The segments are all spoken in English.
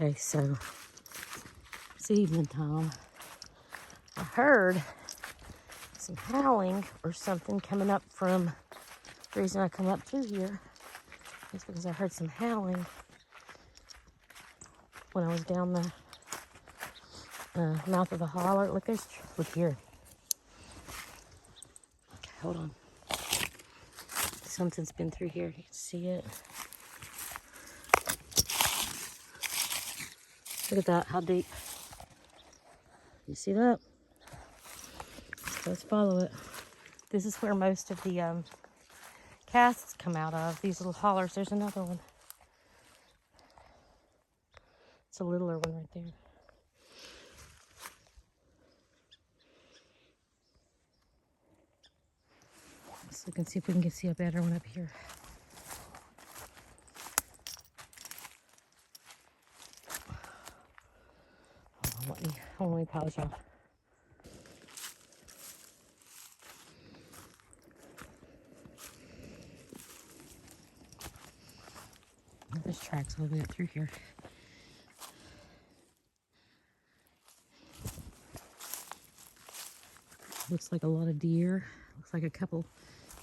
Okay, so it's evening time. I heard some howling or something coming up from, the reason I come up through here is because I heard some howling when I was down the mouth of the holler. Look, look here. Okay, hold on. Something's been through here. You can see it. Look at that, how deep. You see that? So let's follow it. This is where most of the casts come out of, these little hollers. There's another one. It's a littler one right there. So we can see if we can see a better one up here. Hold on, let me polish off. There's tracks all the way up through here. Looks like a lot of deer. Looks like a couple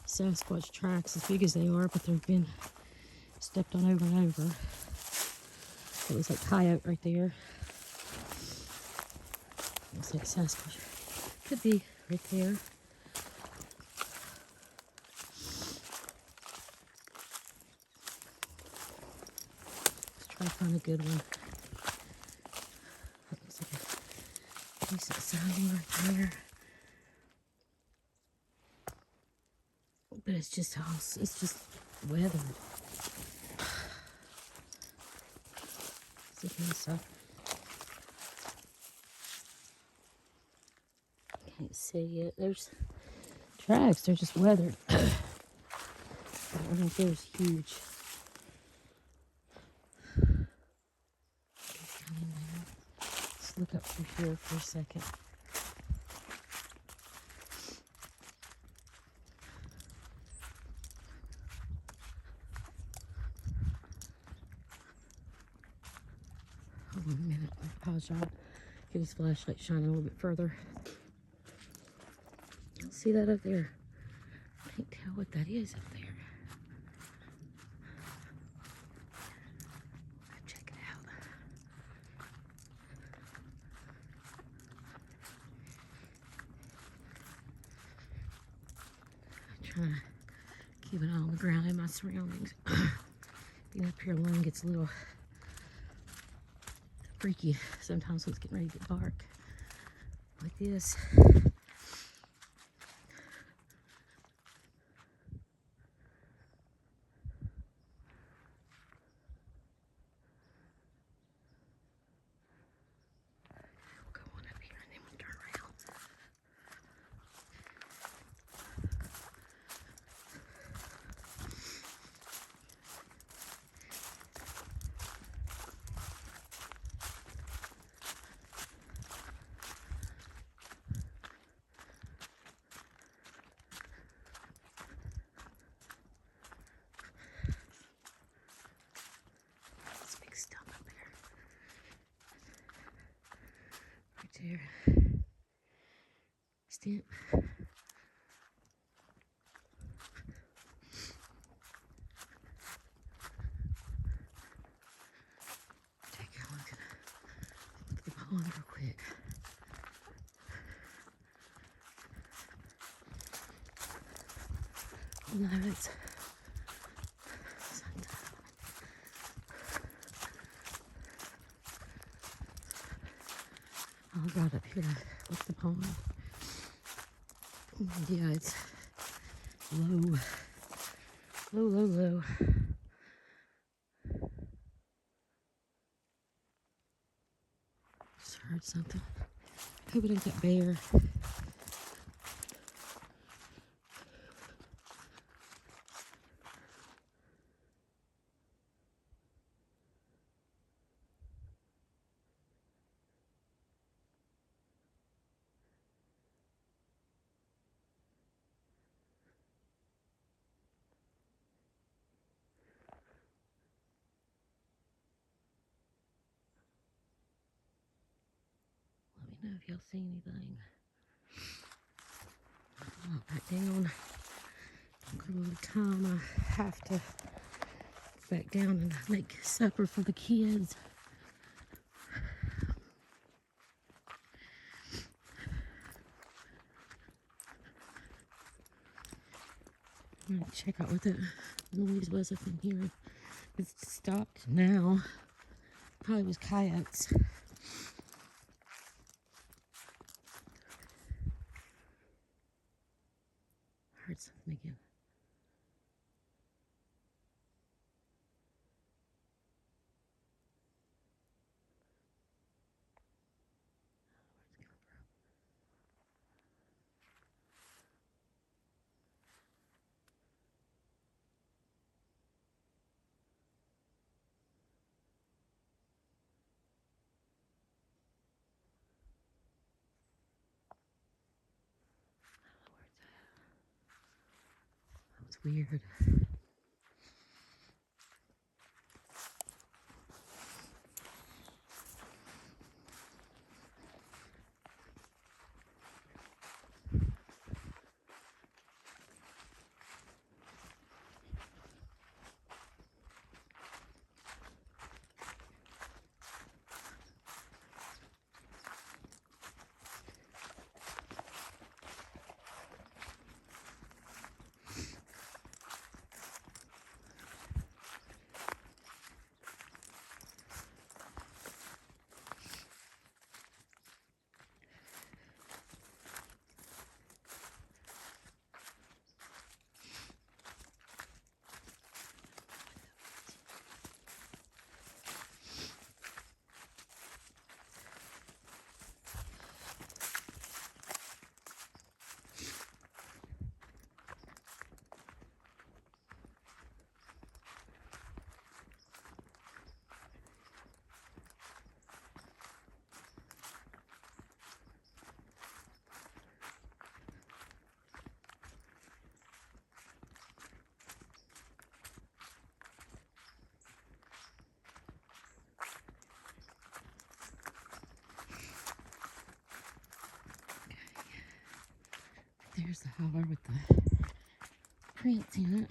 Sasquatch tracks, as big as they are, but they've been stepped on over and over. It looks like coyote right there. Looks like Sasquatch. Could be right there. Let's try to find a good one. That looks like a decent sounding right there. But it's just weathered. Can't see it. There's tracks. They're just weathered. That one right there is huge. Let's look up through here for a second. Hold on a minute. I apologize. Get his flashlight shining a little bit further. See that up there? I can't tell what that is up there. Check it out. I'm trying to keep an eye on the ground and my surroundings. Being up here alone gets a little freaky sometimes when it's getting ready to get dark like this. We'll go on up here and then we'll turn around. Stump up there. Right there. Stamp. Take a look at the pond real quick. No, it's oh, right up here. What's the pond? Yeah, it's low. Low. Just heard something. Hope it ain't that bear. know if y'all see anything. Walk back down. A little time I have to go back down and make supper for the kids. I'm gonna check out what the noise was up in here. It's stopped now. Probably was coyotes. Heard something again. That was weird. There's the holler with the prints in it.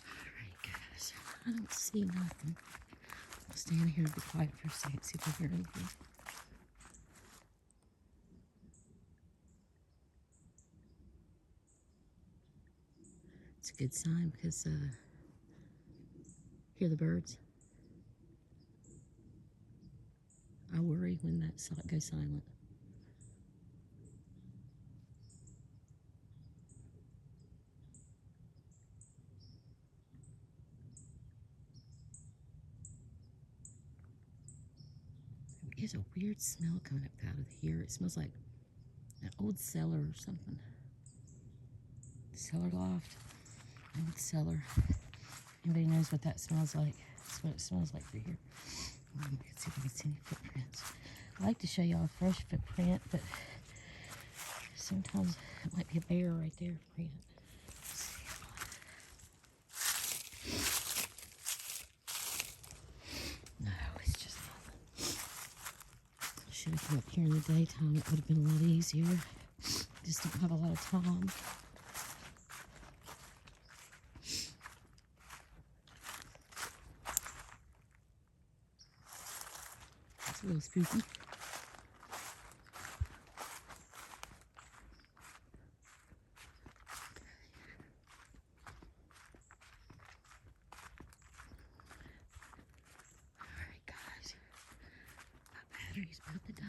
Alright guys, I don't see nothing. I'll stand here and be quiet for a second, see if I hear anything. It's a good sign because hear the birds. I worry when that goes silent. There's a weird smell coming up out of here. It smells like an old cellar or something. Cellar loft. Old cellar. Anybody knows what that smells like? That's what it smells like through here. Let's see if we can see any footprints. I like to show y'all a fresh footprint, but sometimes it might be a bear right there. Print. No, it's just nothing. I should have come up here in the daytime. It would have been a lot easier. Just don't have a lot of time. It's a little spooky. Alright guys, my battery's about to die.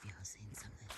Y'all seen something?